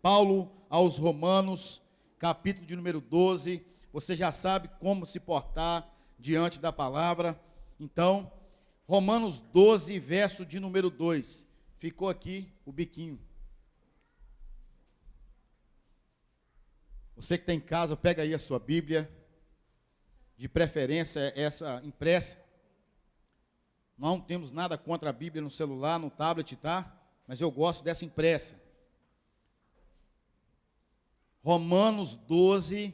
Paulo aos Romanos, capítulo de número 12. Você já sabe como se portar diante da palavra. Então, Romanos 12, verso de número 2. Ficou aqui o biquinho. Você que está em casa, pega aí a sua Bíblia, de preferência essa impressa. Não temos nada contra a Bíblia no celular, no tablet, tá? Mas eu gosto dessa impressa. Romanos 12,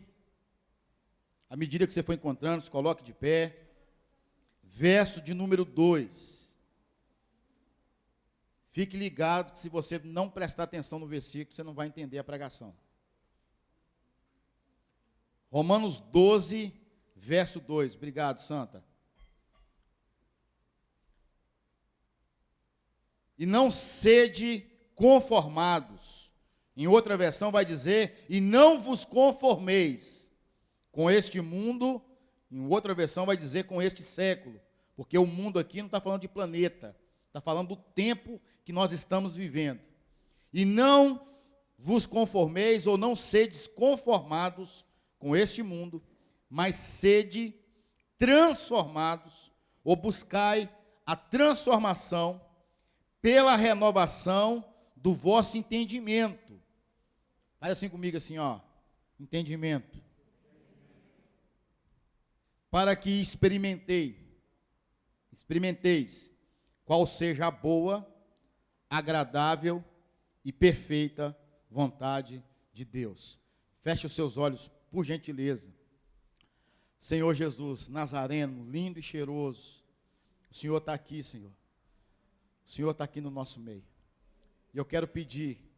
à medida que você for encontrando, se coloque de pé. Verso de número 2. Fique ligado que se você não prestar atenção no versículo, você não vai entender a pregação. Romanos 12, verso 2. Obrigado, Santa. E não sede conformados. Em outra versão vai dizer, e não vos conformeis com este mundo. Em outra versão vai dizer, com este século. Porque o mundo aqui não está falando de planeta. Está falando do tempo que nós estamos vivendo. E não vos conformeis ou não sedes conformados com este mundo, mas sede transformados, ou buscai a transformação pela renovação do vosso entendimento. Faz assim comigo, assim, ó, entendimento. Para que experimenteis qual seja a boa, agradável e perfeita vontade de Deus. Feche os seus olhos, por gentileza. Senhor Jesus, Nazareno, lindo e cheiroso, o Senhor está aqui, Senhor. O Senhor está aqui no nosso meio. E eu quero pedir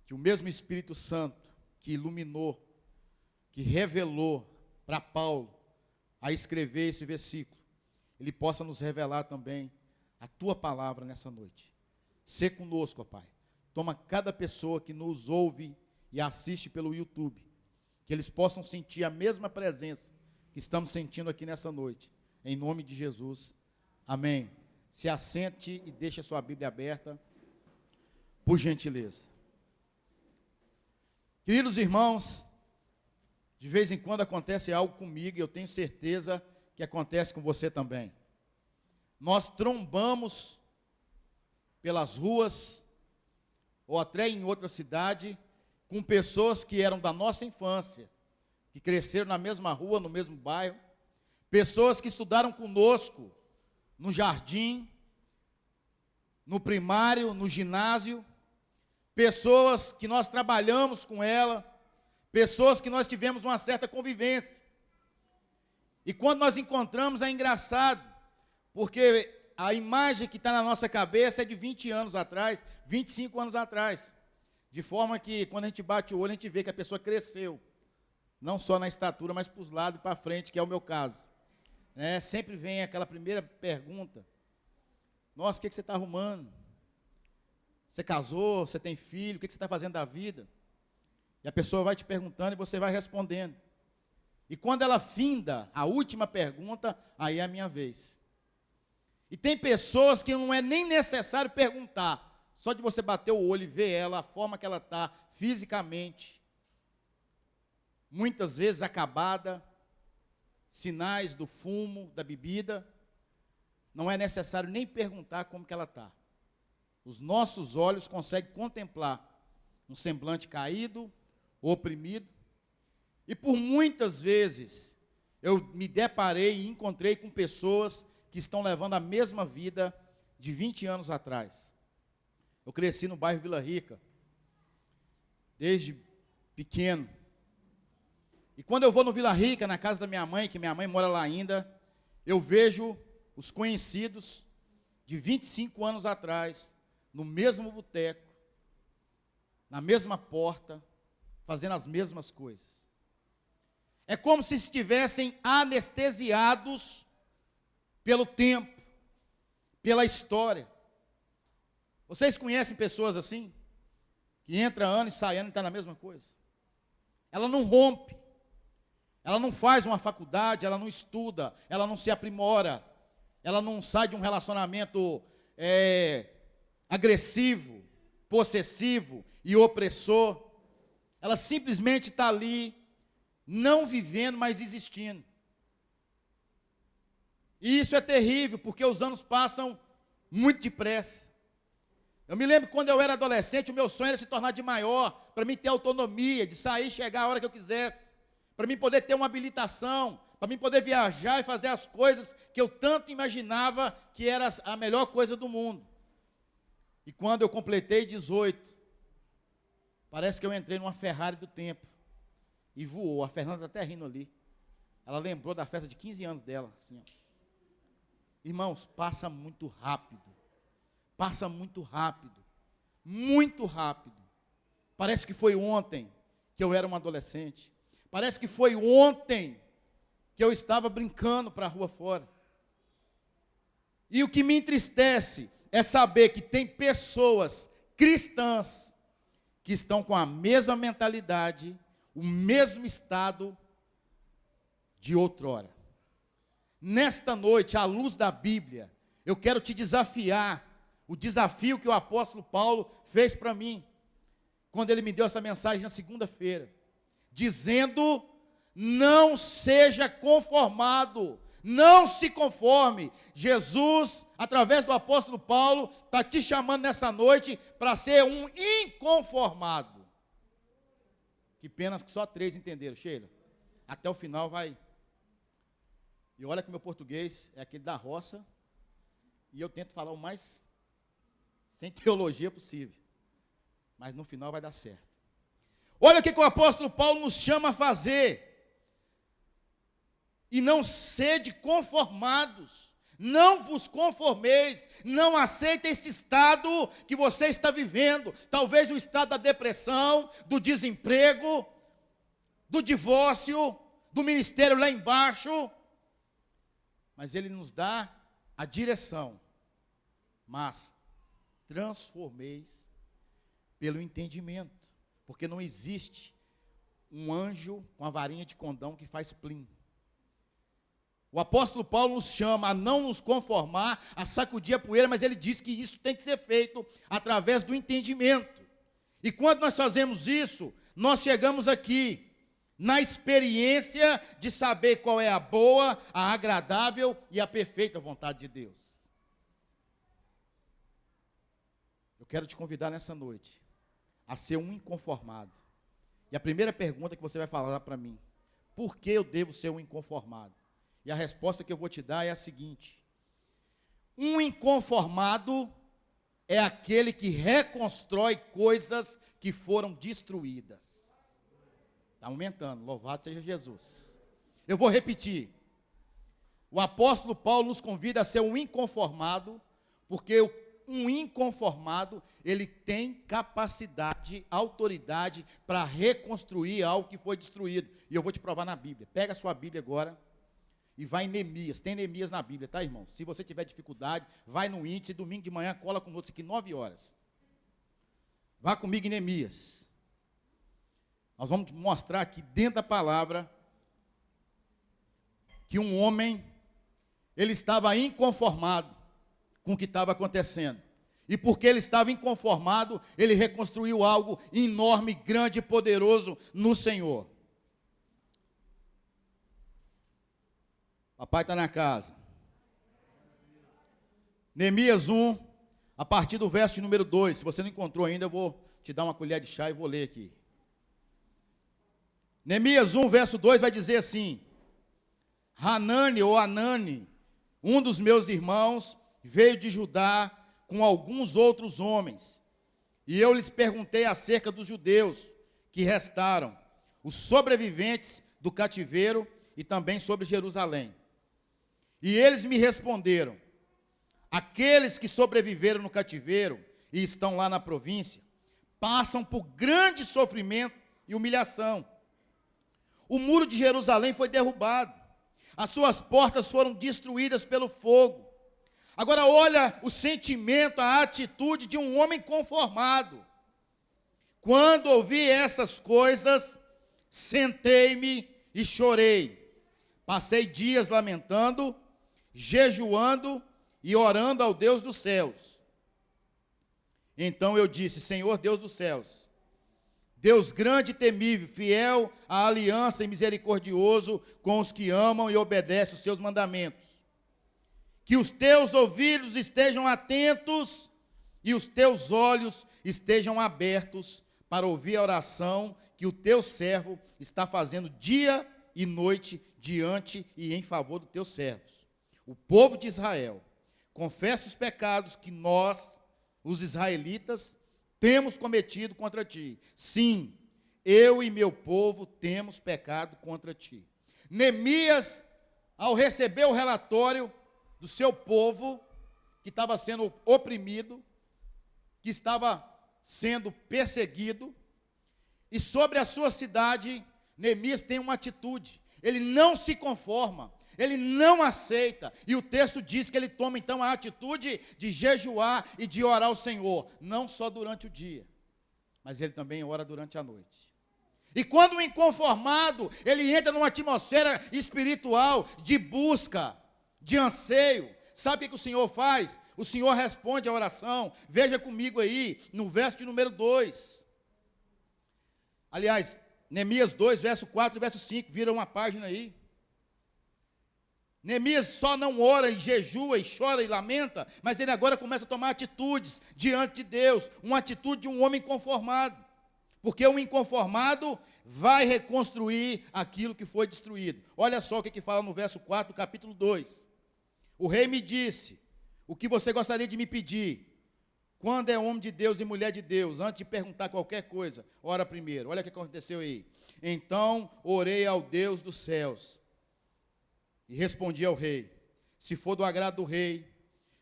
que o mesmo Espírito Santo que iluminou, que revelou para Paulo a escrever esse versículo, ele possa nos revelar também a tua palavra nessa noite. Sê conosco, ó Pai. Toma cada pessoa que nos ouve e assiste pelo YouTube, que eles possam sentir a mesma presença que estamos sentindo aqui nessa noite. Em nome de Jesus. Amém. Se assente e deixe a sua Bíblia aberta, por gentileza. Queridos irmãos, de vez em quando acontece algo comigo e eu tenho certeza que acontece com você também. Nós trombamos pelas ruas, ou até em outra cidade, com pessoas que eram da nossa infância, que cresceram na mesma rua, no mesmo bairro, pessoas que estudaram conosco no jardim, no primário, no ginásio, pessoas que nós trabalhamos com ela, pessoas que nós tivemos uma certa convivência. E quando nós encontramos é engraçado, porque a imagem que está na nossa cabeça é de 20 anos atrás, 25 anos atrás. De forma que, quando a gente bate o olho, a gente vê que a pessoa cresceu. Não só na estatura, mas para os lados e para frente, que é o meu caso. Sempre vem aquela primeira pergunta. Nossa, o que você está arrumando? Você casou? Você tem filho? O que você está fazendo da vida? E a pessoa vai te perguntando e você vai respondendo. E quando ela finda a última pergunta, aí é a minha vez. E tem pessoas que não é nem necessário perguntar. Só de você bater o olho e ver ela, a forma que ela está fisicamente, muitas vezes acabada, sinais do fumo, da bebida, não é necessário nem perguntar como que ela está. Os nossos olhos conseguem contemplar um semblante caído, oprimido, e por muitas vezes eu me deparei e encontrei com pessoas que estão levando a mesma vida de 20 anos atrás. Eu cresci no bairro Vila Rica, desde pequeno. E quando eu vou no Vila Rica, na casa da minha mãe, que minha mãe mora lá ainda, eu vejo os conhecidos de 25 anos atrás, no mesmo boteco, na mesma porta, fazendo as mesmas coisas. É como se estivessem anestesiados pelo tempo, pela história. Vocês conhecem pessoas assim? Que entra ano e sai ano e está na mesma coisa. Ela não rompe. Ela não faz uma faculdade, ela não estuda, ela não se aprimora. Ela não sai de um relacionamento agressivo, possessivo e opressor. Ela simplesmente está ali, não vivendo, mas existindo. E isso é terrível, porque os anos passam muito depressa. Eu me lembro quando eu era adolescente, o meu sonho era se tornar de maior, para mim ter autonomia, de sair e chegar a hora que eu quisesse, para mim poder ter uma habilitação, para mim poder viajar e fazer as coisas que eu tanto imaginava que era a melhor coisa do mundo. E quando eu completei 18, parece que eu entrei numa Ferrari do tempo e voou. A Fernanda está até rindo ali. Ela lembrou da festa de 15 anos dela, assim, ó. Irmãos, passa muito rápido. Passa muito rápido. Muito rápido. Parece que foi ontem que eu era um adolescente. Parece que foi ontem que eu estava brincando para a rua fora. E o que me entristece é saber que tem pessoas cristãs que estão com a mesma mentalidade, o mesmo estado de outrora. Nesta noite, à luz da Bíblia, eu quero te desafiar, o desafio que o apóstolo Paulo fez para mim, quando ele me deu essa mensagem na segunda-feira, dizendo: não seja conformado, não se conforme. Jesus, através do apóstolo Paulo, está te chamando nessa noite para ser um inconformado. Que pena que só 3 entenderam, Sheila. Até o final vai. E olha que meu português é aquele da roça, e eu tento falar o mais sem teologia possível. Mas no final vai dar certo. Olha o que o apóstolo Paulo nos chama a fazer. E não sede conformados, não vos conformeis, não aceitem esse estado que você está vivendo. Talvez o estado da depressão, do desemprego, do divórcio, do ministério lá embaixo. Mas ele nos dá a direção. Mas transformeis pelo entendimento. Porque não existe um anjo com a varinha de condão que faz plim. O apóstolo Paulo nos chama a não nos conformar, a sacudir a poeira, mas ele diz que isso tem que ser feito através do entendimento. E quando nós fazemos isso, nós chegamos aqui na experiência de saber qual é a boa, a agradável e a perfeita vontade de Deus. Eu quero te convidar nessa noite a ser um inconformado. E a primeira pergunta que você vai falar para mim: por que eu devo ser um inconformado? E a resposta que eu vou te dar é a seguinte: um inconformado é aquele que reconstrói coisas que foram destruídas. Está aumentando, louvado seja Jesus. Eu vou repetir. O apóstolo Paulo nos convida a ser um inconformado, porque um inconformado, ele tem capacidade, autoridade para reconstruir algo que foi destruído. E eu vou te provar na Bíblia. Pega a sua Bíblia agora e vai em Neemias. Tem Neemias na Bíblia, tá, irmão? Se você tiver dificuldade, vai no índice, domingo de manhã cola conosco aqui 9 horas. Vá comigo em Neemias. Nós vamos mostrar aqui dentro da palavra que um homem, ele estava inconformado com o que estava acontecendo. E porque ele estava inconformado, ele reconstruiu algo enorme, grande e poderoso no Senhor. Papai está na casa. Neemias 1, a partir do verso de número 2. Se você não encontrou ainda, eu vou te dar uma colher de chá e vou ler aqui. Neemias 1, verso 2 vai dizer assim: Hanani ou Anani, um dos meus irmãos, veio de Judá com alguns outros homens. E eu lhes perguntei acerca dos judeus que restaram, os sobreviventes do cativeiro e também sobre Jerusalém. E eles me responderam: aqueles que sobreviveram no cativeiro e estão lá na província, passam por grande sofrimento e humilhação. O muro de Jerusalém foi derrubado, as suas portas foram destruídas pelo fogo. Agora olha o sentimento, a atitude de um homem conformado. Quando ouvi essas coisas, sentei-me e chorei. Passei dias lamentando, jejuando e orando ao Deus dos céus. Então eu disse: Senhor Deus dos céus, Deus grande e temível, fiel à aliança e misericordioso com os que amam e obedecem os seus mandamentos. Que os teus ouvidos estejam atentos e os teus olhos estejam abertos para ouvir a oração que o teu servo está fazendo dia e noite diante e em favor dos teus servos. O povo de Israel confessa os pecados que nós, os israelitas, temos cometido contra ti. Sim, eu e meu povo temos pecado contra ti. Neemias, ao receber o relatório do seu povo, que estava sendo oprimido, que estava sendo perseguido, e sobre a sua cidade, Neemias tem uma atitude. Ele não se conforma, ele não aceita, e o texto diz que ele toma então a atitude de jejuar e de orar ao Senhor, não só durante o dia, mas ele também ora durante a noite. E quando o inconformado, ele entra numa atmosfera espiritual de busca, de anseio, sabe o que o Senhor faz? O Senhor responde a oração. Veja comigo aí, no verso de número 2. Aliás, Neemias 2, verso 4 e verso 5, vira uma página aí. Neemias só não ora e jejua e chora e lamenta, mas ele agora começa a tomar atitudes diante de Deus, uma atitude de um homem conformado, porque o inconformado vai reconstruir aquilo que foi destruído. Olha só o que fala no verso 4 do capítulo 2. O rei me disse: o que você gostaria de me pedir? Quando é homem de Deus e mulher de Deus, antes de perguntar qualquer coisa, ora primeiro. Olha o que aconteceu aí. Então orei ao Deus dos céus e respondi ao rei: se for do agrado do rei,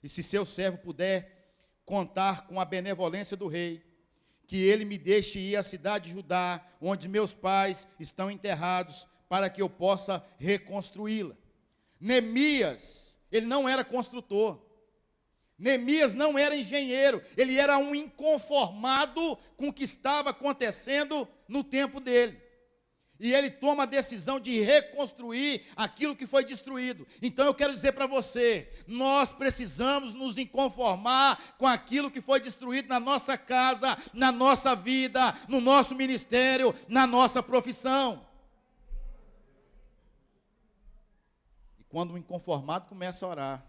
e se seu servo puder contar com a benevolência do rei, que ele me deixe ir à cidade de Judá, onde meus pais estão enterrados, para que eu possa reconstruí-la. Neemias, ele não era construtor. Neemias não era engenheiro, ele era um inconformado com o que estava acontecendo no tempo dele. E ele toma a decisão de reconstruir aquilo que foi destruído. Então eu quero dizer para você, nós precisamos nos inconformar com aquilo que foi destruído na nossa casa, na nossa vida, no nosso ministério, na nossa profissão. E quando o inconformado começa a orar,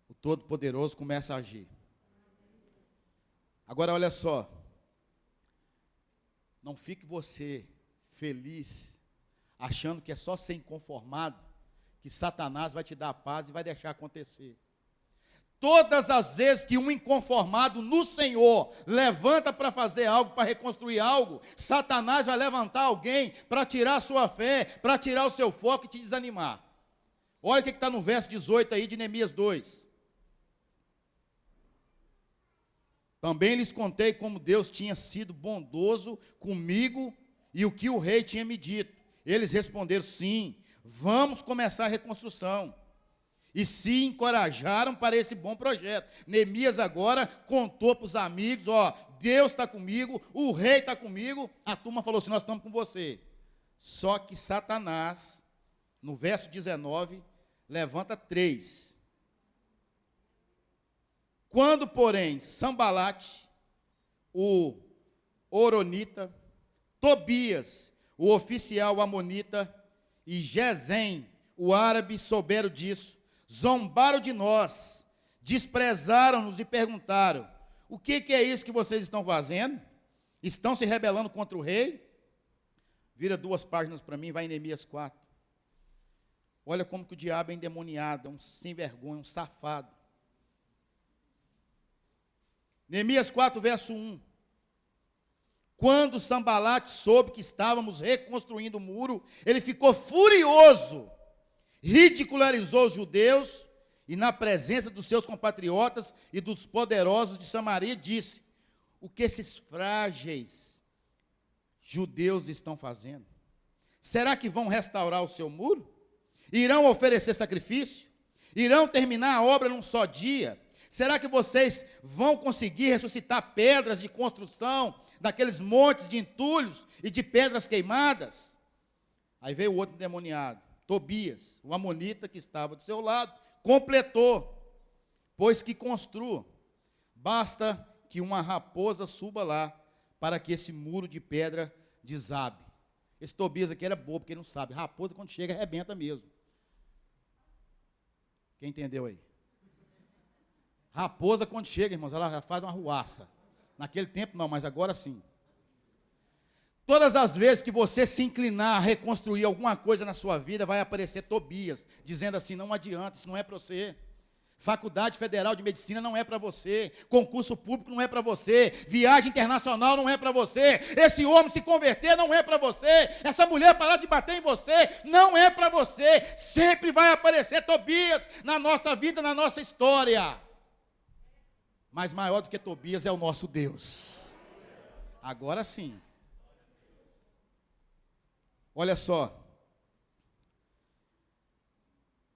o Todo-Poderoso começa a agir. Agora olha só, não fique você feliz, achando que é só ser inconformado, que Satanás vai te dar a paz e vai deixar acontecer. Todas as vezes que um inconformado no Senhor levanta para fazer algo, para reconstruir algo, Satanás vai levantar alguém para tirar a sua fé, para tirar o seu foco e te desanimar. Olha o que está no verso 18 aí de Neemias 2. Também lhes contei como Deus tinha sido bondoso comigo e o que o rei tinha me dito. Eles responderam: sim, vamos começar a reconstrução. E se encorajaram para esse bom projeto. Neemias agora contou para os amigos: ó, Deus está comigo, o rei está comigo. A turma falou assim: nós estamos com você. Só que Satanás, no verso 19, levanta 3. Quando, porém, Sambalate, o Horonita, Tobias, o oficial amonita, e Gesem, o árabe, souberam disso, zombaram de nós, desprezaram-nos e perguntaram: o que é isso que vocês estão fazendo? Estão se rebelando contra o rei? Vira 2 páginas para mim, vai em Neemias 4. Olha como que o diabo é endemoniado, é um sem vergonha, um safado. Neemias 4, verso 1. Quando Sambalate soube que estávamos reconstruindo o muro, ele ficou furioso, ridicularizou os judeus, e na presença dos seus compatriotas e dos poderosos de Samaria, disse: o que esses frágeis judeus estão fazendo? Será que vão restaurar o seu muro? Irão oferecer sacrifício? Irão terminar a obra num só dia? Será que vocês vão conseguir ressuscitar pedras de construção, daqueles montes de entulhos e de pedras queimadas? Aí veio o outro endemoniado, Tobias, o amonita que estava do seu lado, completou: pois que construam, basta que uma raposa suba lá, para que esse muro de pedra desabe. Esse Tobias aqui era bobo, porque ele não sabe. Raposa, quando chega, arrebenta mesmo. Quem entendeu aí? Raposa, quando chega, irmãos, ela já faz uma ruaça. Naquele tempo não, mas agora sim. Todas as vezes que você se inclinar a reconstruir alguma coisa na sua vida, vai aparecer Tobias, dizendo assim, não adianta, isso não é para você. Faculdade Federal de Medicina não é para você, concurso público não é para você, viagem internacional não é para você, esse homem se converter não é para você, essa mulher parar de bater em você não é para você. Sempre vai aparecer Tobias na nossa vida, na nossa história. Mas maior do que Tobias é o nosso Deus. Agora sim. Olha só.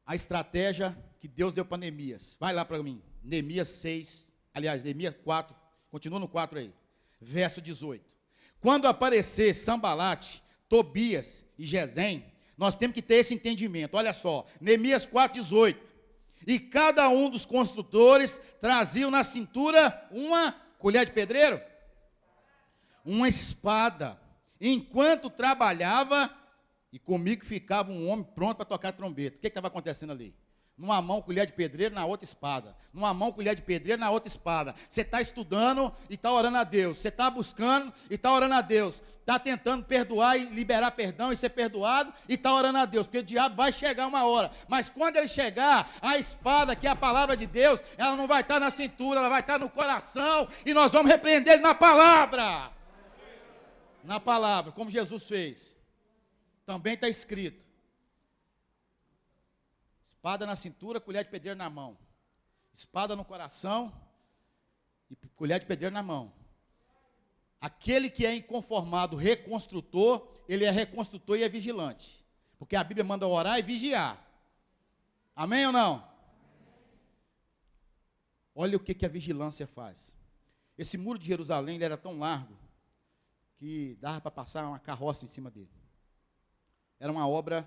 A estratégia que Deus deu para Neemias. Vai lá para mim. Neemias 6, aliás, Neemias 4, continua no 4 aí. Verso 18. Quando aparecer Sambalate, Tobias e Gesem, nós temos que ter esse entendimento. Olha só, Neemias 4, 18. E cada um dos construtores trazia na cintura uma colher de pedreiro, uma espada. Enquanto trabalhava, e comigo ficava um homem pronto para tocar trombeta. O que estava acontecendo ali? Numa mão colher de pedreiro, na outra espada. Numa mão colher de pedreiro, na outra espada. Você está estudando e está orando a Deus. Você está buscando e está orando a Deus. Está tentando perdoar e liberar perdão e ser perdoado e está orando a Deus. Porque o diabo vai chegar uma hora. Mas quando ele chegar, a espada, que é a palavra de Deus, ela não vai estar na cintura, ela vai estar no coração. E nós vamos repreender ele na palavra. Na palavra, como Jesus fez. Também está escrito. Espada na cintura, colher de pedreiro na mão. Espada no coração e colher de pedreiro na mão. Aquele que é inconformado, reconstrutor, ele é reconstrutor e é vigilante. Porque a Bíblia manda orar e vigiar. Amém ou não? Olha o que a vigilância faz. Esse muro de Jerusalém ele era tão largo que dava para passar uma carroça em cima dele. Era uma obra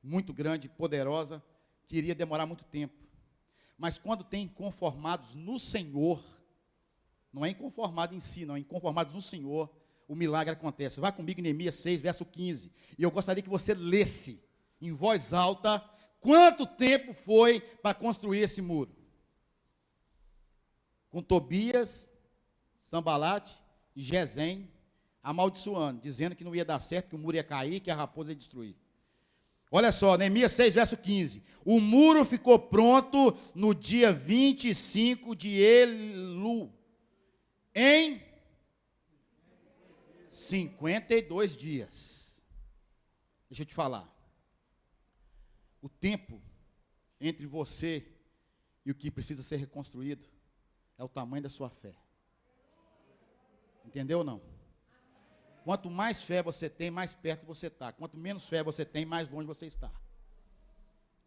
muito grande, poderosa, que iria demorar muito tempo. Mas quando tem inconformados no Senhor, não é inconformado em si, não, é inconformados no Senhor, o milagre acontece. Vá comigo em Neemias 6, verso 15. E eu gostaria que você lesse em voz alta quanto tempo foi para construir esse muro. Com Tobias, Sambalate e Gesem amaldiçoando, dizendo que não ia dar certo, que o muro ia cair, que a raposa ia destruir. Olha só, Neemias 6, verso 15. O muro ficou pronto no dia 25 de Elu, em 52 dias. Deixa eu te falar. O tempo entre você e o que precisa ser reconstruído é o tamanho da sua fé. Entendeu ou não? Quanto mais fé você tem, mais perto você está. Quanto menos fé você tem, mais longe você está.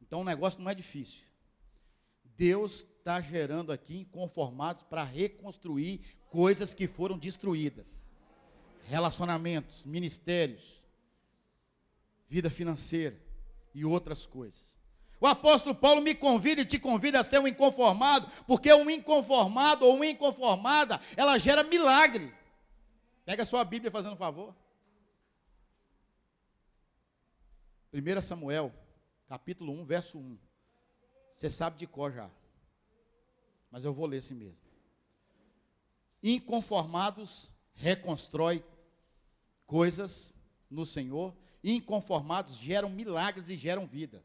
Então o negócio não é difícil. Deus está gerando aqui inconformados para reconstruir coisas que foram destruídas. Relacionamentos, ministérios, vida financeira e outras coisas. O apóstolo Paulo me convida e te convida a ser um inconformado, porque um inconformado ou uma inconformada, ela gera milagre. Pega a sua Bíblia fazendo um favor. 1 Samuel, capítulo 1, verso 1. Você sabe de cor já. Mas eu vou ler assim mesmo. Inconformados reconstrói coisas no Senhor. Inconformados geram milagres e geram vida.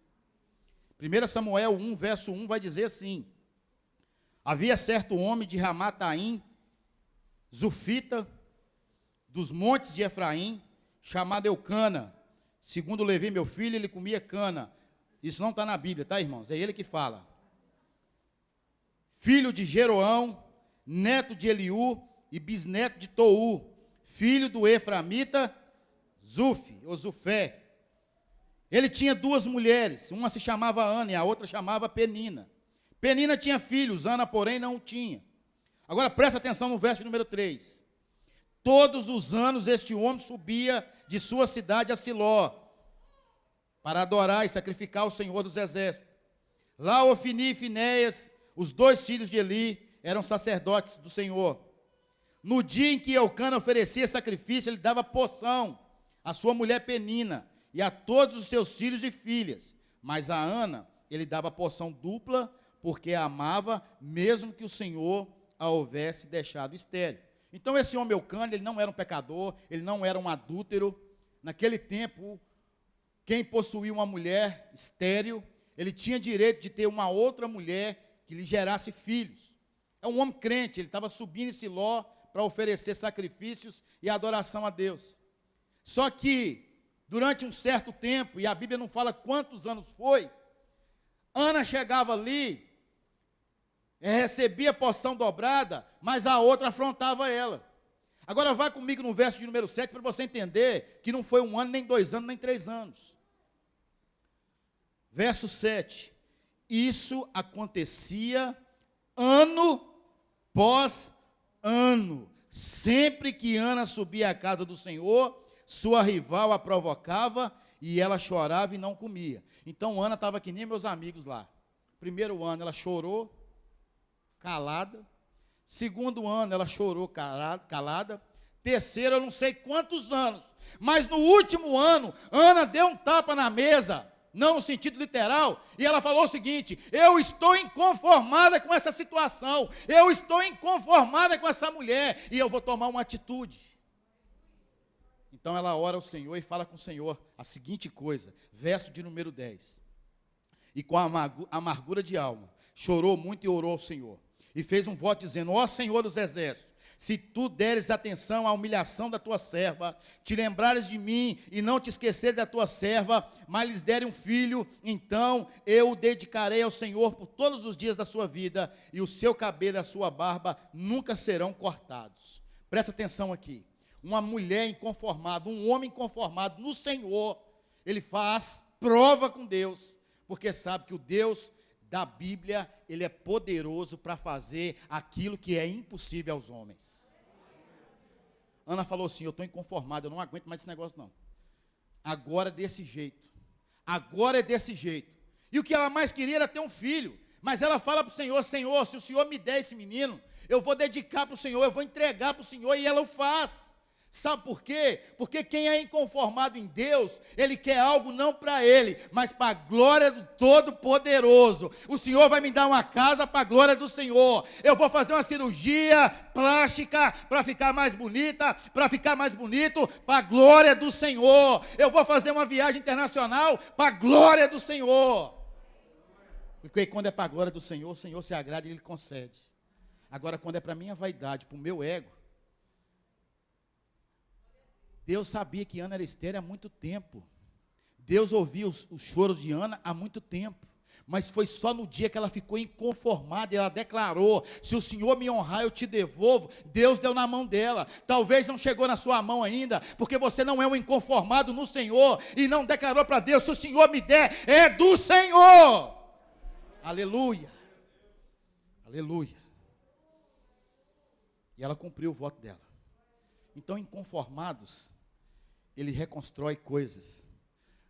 1 Samuel 1, verso 1 vai dizer assim. Havia certo homem de Ramataim, Zufita, dos montes de Efraim, chamado Eucana. Segundo Levi, meu filho, ele comia cana. Isso não está na Bíblia, tá, irmãos? É ele que fala. Filho de Jeroão, neto de Eliú e bisneto de Tou, filho do Eframita, Zuf, ou Zufé. Ele tinha duas mulheres, uma se chamava Ana e a outra chamava Penina. Penina tinha filhos, Ana, porém, não tinha. Agora presta atenção no verso número 3. Todos os anos este homem subia de sua cidade a Siló, para adorar e sacrificar ao Senhor dos Exércitos. Lá Ofni e Finéias, os dois filhos de Eli, eram sacerdotes do Senhor. No dia em que Eucana oferecia sacrifício, ele dava porção à sua mulher Penina e a todos os seus filhos e filhas. Mas a Ana, ele dava porção dupla, porque a amava, mesmo que o Senhor a houvesse deixado estéril. Então esse homem Eucana, ele não era um pecador, ele não era um adúltero. Naquele tempo, quem possuía uma mulher estéril, ele tinha direito de ter uma outra mulher que lhe gerasse filhos. É um homem crente, ele estava subindo em Siló para oferecer sacrifícios e adoração a Deus. Só que, durante um certo tempo, e a Bíblia não fala quantos anos foi, Ana chegava ali, recebia porção dobrada, mas a outra afrontava ela. Agora vai comigo no verso de número 7, para você entender que não foi 1 ano, nem 2 anos, nem 3 anos. Verso 7. Isso acontecia ano pós ano. Sempre que Ana subia à casa do Senhor, sua rival a provocava e ela chorava e não comia. Então Ana estava que nem meus amigos lá. Primeiro ano ela chorou, calada. Segundo ano ela chorou calada. Terceiro eu não sei quantos anos. Mas no último ano, Ana deu um tapa na mesa, não no sentido literal, e ela falou o seguinte: eu estou inconformada com essa situação, eu estou inconformada com essa mulher, e eu vou tomar uma atitude. Então ela ora ao Senhor e fala com o Senhor a seguinte coisa, verso de número 10. E com amargura de alma, chorou muito e orou ao Senhor. E fez um voto dizendo: ó Senhor dos exércitos, se tu deres atenção à humilhação da tua serva, te lembrares de mim e não te esqueceres da tua serva, mas lhes derem um filho, então eu o dedicarei ao Senhor por todos os dias da sua vida, e o seu cabelo e a sua barba nunca serão cortados. Presta atenção aqui. Uma mulher inconformada, um homem inconformado no Senhor, ele faz prova com Deus, porque sabe que o Deus da Bíblia, ele é poderoso para fazer aquilo que é impossível aos homens. Ana falou assim: eu estou inconformada, eu não aguento mais esse negócio não. Agora é desse jeito. Agora é desse jeito. E o que ela mais queria era ter um filho. Mas ela fala para o Senhor: Senhor, se o Senhor me der esse menino, eu vou dedicar para o Senhor, eu vou entregar para o Senhor, e ela o faz. Sabe por quê? Porque quem é inconformado em Deus, ele quer algo não para ele, mas para a glória do Todo-Poderoso. O Senhor vai me dar uma casa para a glória do Senhor. Eu vou fazer uma cirurgia plástica para ficar mais bonita, para ficar mais bonito, para a glória do Senhor. Eu vou fazer uma viagem internacional para a glória do Senhor. Porque quando é para a glória do Senhor, o Senhor se agrada e Ele concede. Agora, quando é para a minha vaidade, para o meu ego, Deus sabia que Ana era estéril há muito tempo. Deus ouvia os choros de Ana há muito tempo. Mas foi só no dia que ela ficou inconformada e ela declarou: se o Senhor me honrar, eu te devolvo. Deus deu na mão dela. Talvez não chegou na sua mão ainda, porque você não é um inconformado no Senhor e não declarou para Deus: se o Senhor me der, é do Senhor. Aleluia. Aleluia. E ela cumpriu o voto dela. Então, inconformados, ele reconstrói coisas.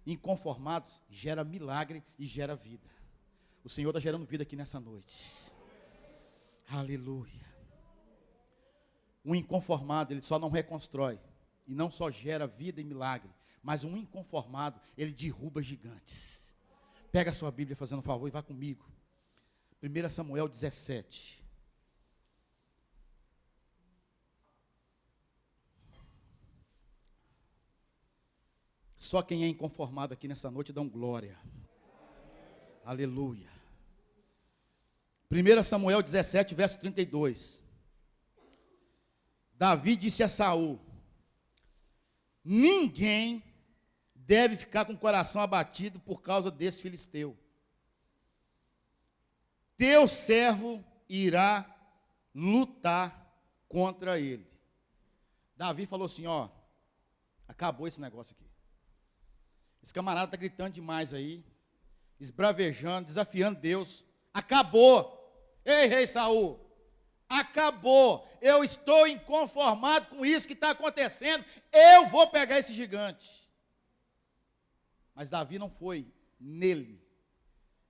Inconformados gera milagre e gera vida. O Senhor está gerando vida aqui nessa noite. Aleluia. Um inconformado, ele só não reconstrói e não só gera vida e milagre, mas um inconformado, ele derruba gigantes. Pega a sua Bíblia fazendo um favor e vá comigo. 1 Samuel 17. Só quem é inconformado aqui nessa noite dá um glória. Aleluia. 1 Samuel 17, verso 32. Davi disse a Saul: ninguém deve ficar com o coração abatido por causa desse filisteu. Teu servo irá lutar contra ele. Davi falou assim: ó, acabou esse negócio aqui. Esse camarada está gritando demais aí, esbravejando, desafiando Deus. Acabou. Ei, rei Saul, acabou. Eu estou inconformado com isso que está acontecendo. Eu vou pegar esse gigante. Mas Davi não foi nele.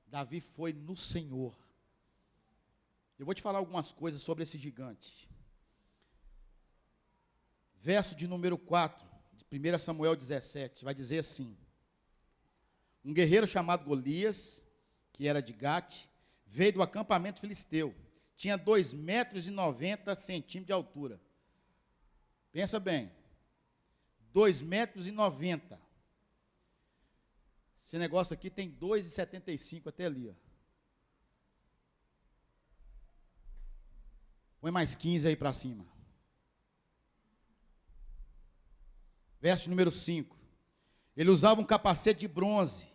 Davi foi no Senhor. Eu vou te falar algumas coisas sobre esse gigante. verso de número 4, de 1 Samuel 17, vai dizer assim: um guerreiro chamado Golias, que era de Gate, veio do acampamento filisteu, tinha 2,90 m de altura. Pensa bem, 2,90 m. Esse negócio aqui tem 2,75 até ali, ó. Põe mais 15 aí para cima. Verso número 5. Ele usava um capacete de bronze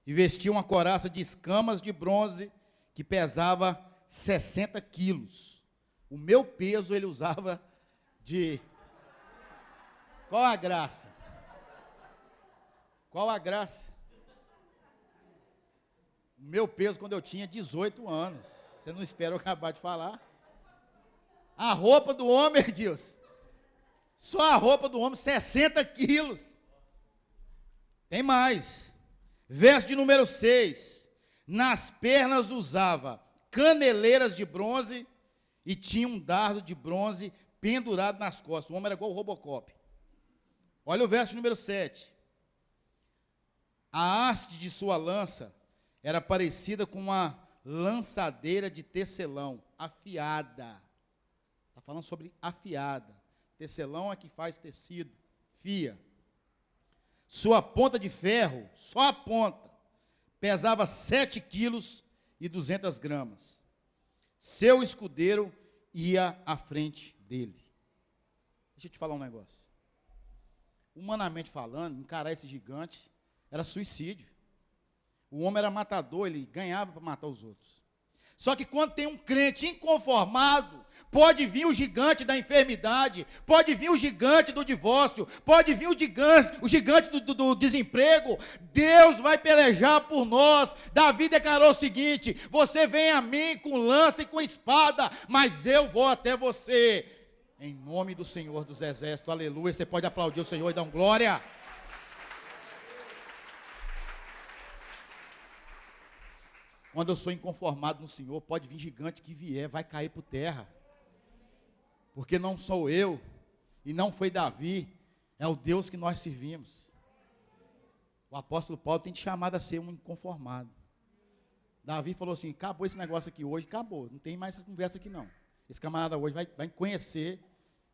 e vestia uma couraça de escamas de bronze que pesava 60 quilos. O meu peso ele usava de... Qual a graça? Qual a graça? O meu peso quando eu tinha 18 anos. Você não espera eu acabar de falar? A roupa do homem, Deus. Só a roupa do homem, 60 quilos. Tem mais. Verso de número 6. Nas pernas usava caneleiras de bronze e tinha um dardo de bronze pendurado nas costas. O homem era igual o Robocop. Olha o verso número 7. A haste de sua lança era parecida com uma lançadeira de tecelão, afiada. Está falando sobre afiada. Tecelão é que faz tecido, fia. Sua ponta de ferro, só a ponta, pesava 7 quilos e 200 gramas. Seu escudeiro ia à frente dele. Deixa eu te falar um negócio. Humanamente falando, encarar esse gigante era suicídio. O homem era matador, ele ganhava para matar os outros. Só que quando tem um crente inconformado, pode vir o gigante da enfermidade, pode vir o gigante do divórcio, pode vir o gigante do desemprego. Deus vai pelejar por nós. Davi declarou o seguinte: você vem a mim com lança e com espada, mas eu vou até você. Em nome do Senhor dos Exércitos, aleluia. Você pode aplaudir o Senhor e dar um glória. Quando eu sou inconformado no Senhor, pode vir gigante que vier, vai cair por terra. Porque não sou eu, e não foi Davi, é o Deus que nós servimos. O apóstolo Paulo tem te chamado a ser um inconformado. Davi falou assim: acabou esse negócio aqui hoje, acabou, não tem mais essa conversa aqui não. Esse camarada hoje vai conhecer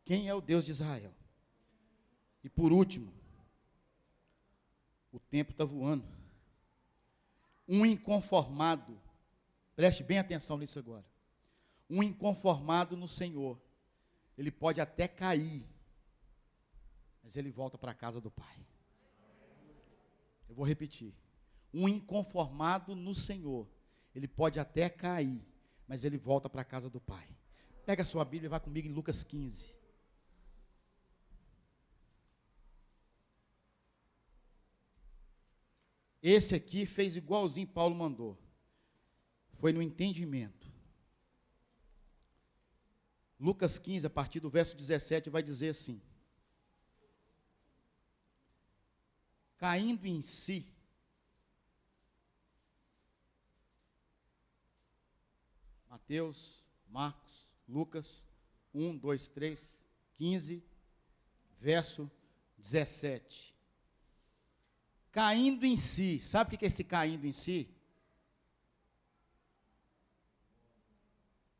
quem é o Deus de Israel. E por último, o tempo está voando. Um inconformado, preste bem atenção nisso agora. Um inconformado no Senhor, ele pode até cair, mas ele volta para a casa do Pai. Eu vou repetir. Um inconformado no Senhor, ele pode até cair, mas ele volta para a casa do Pai. Pega a sua Bíblia e vá comigo em Lucas 15. Esse aqui fez igualzinho Paulo mandou. Foi no entendimento. Lucas 15, a partir do verso 17, vai dizer assim: caindo em si, Mateus, Marcos, Lucas 1, 2, 3, 15, verso 17. Caindo em si. Sabe o que é esse caindo em si?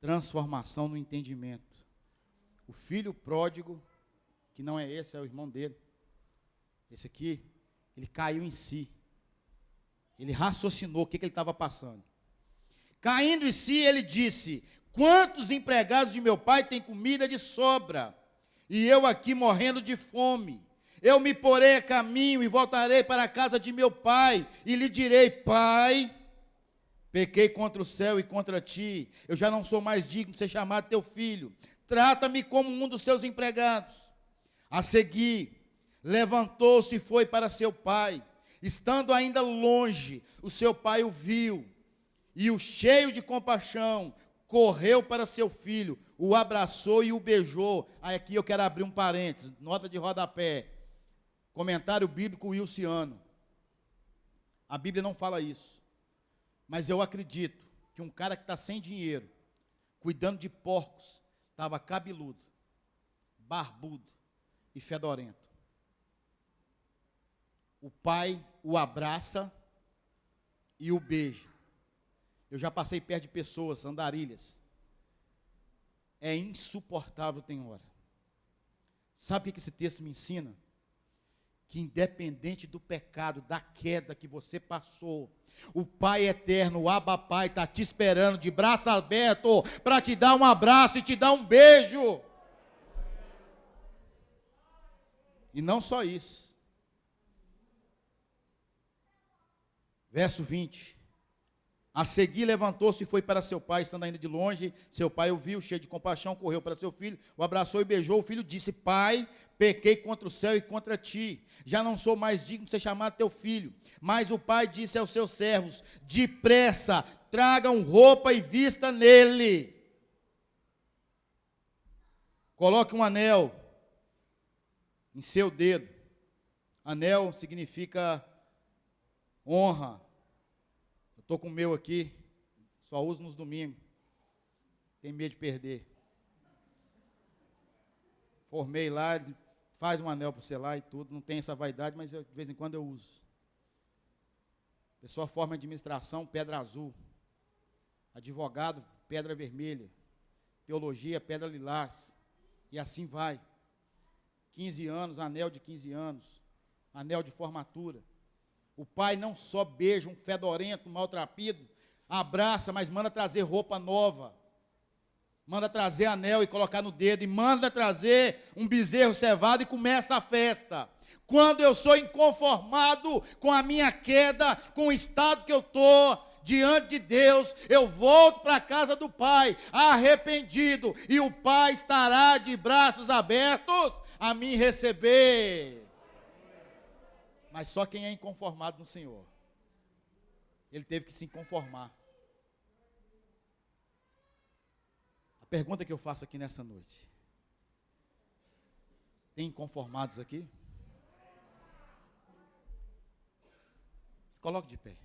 Transformação no entendimento. O filho pródigo, que não é esse, é o irmão dele. Esse aqui, ele caiu em si. Ele raciocinou o que ele estava passando. Caindo em si, ele disse: quantos empregados de meu pai têm comida de sobra, e eu aqui morrendo de fome? Eu me porei a caminho e voltarei para a casa de meu pai, e lhe direi: pai, pequei contra o céu e contra ti, eu já não sou mais digno de ser chamado teu filho, trata-me como um dos seus empregados. A seguir, levantou-se e foi para seu pai. Estando ainda longe, o seu pai o viu, e o cheio de compaixão, correu para seu filho, o abraçou e o beijou. Aí aqui eu quero abrir um parênteses, nota de rodapé. Comentário bíblico Wilciano. A Bíblia não fala isso. Mas eu acredito que um cara que está sem dinheiro, cuidando de porcos, estava cabeludo, barbudo, e fedorento. O pai o abraça e o beija. Eu já passei perto de pessoas, andarilhas. É insuportável, tem hora. Sabe o que esse texto me ensina? Que independente do pecado, da queda que você passou, o Pai eterno, o Abba Pai, está te esperando de braço aberto para te dar um abraço e te dar um beijo. E não só isso. Verso 20. A seguir levantou-se e foi para seu pai, estando ainda de longe. Seu pai o viu, cheio de compaixão, correu para seu filho, o abraçou e beijou. O filho disse: Pai, pequei contra o céu e contra ti. Já não sou mais digno de ser chamado teu filho. Mas o pai disse aos seus servos: depressa, tragam roupa e vista nele. Coloque um anel em seu dedo. Anel significa honra. Estou com o meu aqui, só uso nos domingos. Tenho medo de perder. Formei lá, eles faz um anel para você lá e tudo. Não tem essa vaidade, mas de vez em quando eu uso. Pessoa forma administração, pedra azul. Advogado, pedra vermelha. Teologia, pedra lilás. E assim vai. 15 anos, anel de 15 anos. Anel de formatura. O pai não só beija um fedorento, maltrapilho, abraça, mas manda trazer roupa nova. Manda trazer anel e colocar no dedo. E manda trazer um bezerro cevado e começa a festa. Quando eu sou inconformado com a minha queda, com o estado que eu estou diante de Deus, eu volto para a casa do Pai, arrependido. E o Pai estará de braços abertos a me receber. Mas só quem é inconformado no Senhor, ele teve que se conformar. A pergunta que eu faço aqui nessa noite: tem inconformados aqui? Se coloque de pé.